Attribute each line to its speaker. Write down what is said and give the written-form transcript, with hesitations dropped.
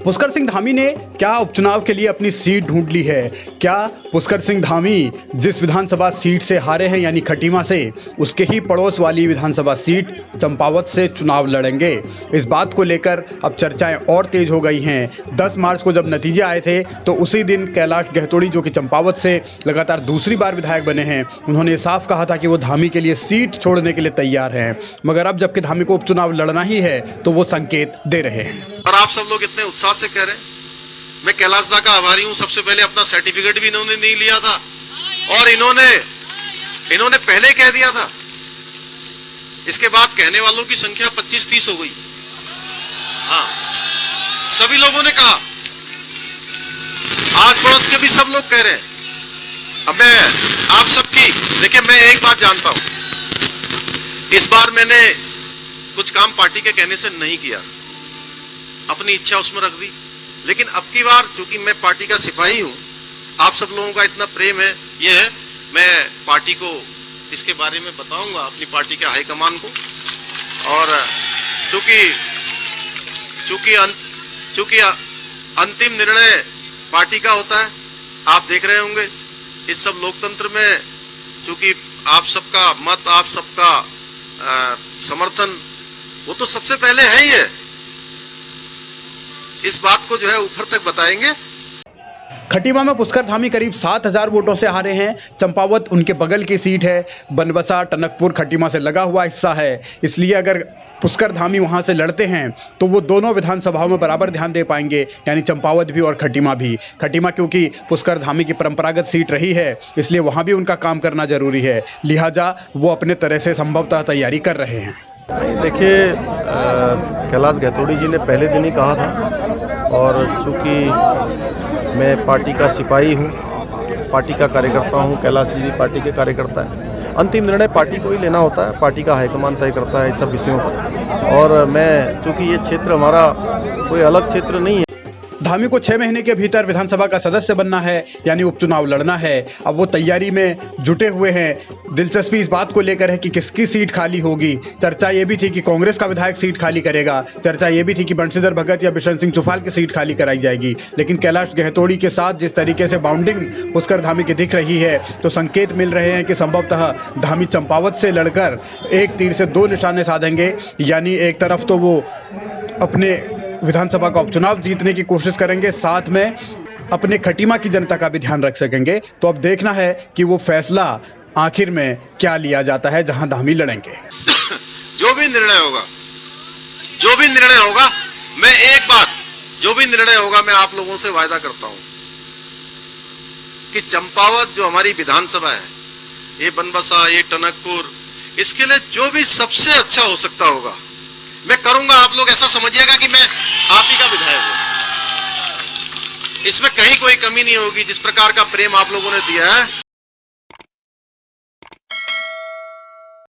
Speaker 1: पुष्कर सिंह धामी ने क्या उपचुनाव के लिए अपनी सीट ढूंढ ली है? क्या पुष्कर सिंह धामी जिस विधानसभा सीट से हारे हैं यानी खटीमा से, उसके ही पड़ोस वाली विधानसभा सीट चंपावत से चुनाव लड़ेंगे? इस बात को लेकर अब चर्चाएं और तेज हो गई हैं। 10 मार्च को जब नतीजे आए थे तो उसी दिन कैलाश गहतोड़ी, जो कि चंपावत से लगातार दूसरी बार विधायक बने हैं, उन्होंने साफ कहा था कि वो धामी के लिए सीट छोड़ने के लिए तैयार हैं। मगर अब जबकि धामी को उपचुनाव लड़ना ही है तो वो संकेत दे रहे हैं।
Speaker 2: और आप सब लोग इतने उत्साह से कह रहे हैं। मैं कैलाश दा का आभारी हूं। सबसे पहले अपना सर्टिफिकेट भी इन्होंने नहीं लिया था और इन्होंने पहले कह दिया था। इसके बाद कहने वालों की संख्या 25-30 हो गई। हाँ, सभी लोगों ने कहा, आज पड़ोस के भी सब लोग कह रहे हैं। अब मैं आप सबकी देखिए, मैं एक बात जानता हूं, इस बार मैंने कुछ काम पार्टी के कहने से नहीं किया, अपनी इच्छा उसमें रख दी। लेकिन अब की बार चूंकि मैं पार्टी का सिपाही हूं, आप सब लोगों का इतना प्रेम है, ये है, मैं पार्टी को इसके बारे में बताऊंगा, अपनी पार्टी के हाईकमान को। और चूंकि अंतिम निर्णय पार्टी का होता है, आप देख रहे होंगे इस सब लोकतंत्र में, चूंकि आप सबका मत, आप सबका समर्थन वो तो सबसे पहले है ही है। इस बात को जो है ऊपर तक बताएंगे।
Speaker 1: खटीमा में पुष्कर धामी करीब 7000 वोटों से हारे हैं। चंपावत उनके बगल की सीट है। बनबसा, टनकपुर खटीमा से लगा हुआ हिस्सा है। इसलिए अगर पुष्कर धामी वहां से लड़ते हैं तो वो दोनों विधानसभाओं में बराबर ध्यान दे पाएंगे, यानी चंपावत भी और खटीमा भी। खटीमा क्योंकि पुष्कर धामी की परंपरागत सीट रही है, इसलिए वहां भी उनका काम करना जरूरी है। लिहाजा वो अपने तरह से संभवतः तैयारी कर रहे हैं।
Speaker 3: देखिए, कैलाश गहतोड़ी जी ने पहले दिन ही कहा था, और चूँकि मैं पार्टी का सिपाही हूँ, पार्टी का कार्यकर्ता हूँ, कैलाश जी भी पार्टी के कार्यकर्ता हैं। अंतिम निर्णय पार्टी को ही लेना होता है, पार्टी का हाईकमान तय करता है इस सब विषयों पर। और मैं, चूँकि ये क्षेत्र हमारा कोई अलग क्षेत्र नहीं है।
Speaker 1: धामी को 6 महीने के भीतर विधानसभा का सदस्य बनना है, यानी उपचुनाव लड़ना है। अब वो तैयारी में जुटे हुए हैं। दिलचस्पी इस बात को लेकर है कि किसकी सीट खाली होगी। चर्चा ये भी थी कि कांग्रेस का विधायक सीट खाली करेगा। चर्चा ये भी थी कि बंशीधर भगत या बिशन सिंह चुफाल की सीट खाली कराई जाएगी। लेकिन कैलाश गहतोड़ी के साथ जिस तरीके से बाउंडिंग पुष्कर धामी की दिख रही है, तो संकेत मिल रहे हैं कि संभवतः धामी चंपावत से लड़कर एक तीर से 2 निशाने साधेंगे। यानी एक तरफ तो वो अपने विधानसभा का उपचुनाव जीतने की कोशिश करेंगे, साथ में अपने खटीमा की जनता का भी ध्यान रख सकेंगे। तो अब देखना है कि वो फैसला आखिर में क्या लिया जाता है जहां धामी लड़ेंगे।
Speaker 2: जो भी निर्णय होगा, मैं एक बात, जो भी निर्णय होगा, मैं आप लोगों से वायदा करता हूं कि चंपावत जो हमारी विधानसभा है, ये बनबसा, ये टनकपुर, इसके लिए जो भी सबसे अच्छा हो सकता होगा मैं करूंगा। आप लोग ऐसा समझिएगा कि मैं आप ही का विधायक हूं। इसमें कहीं कोई कमी नहीं होगी। जिस प्रकार का प्रेम आप लोगों ने दिया है,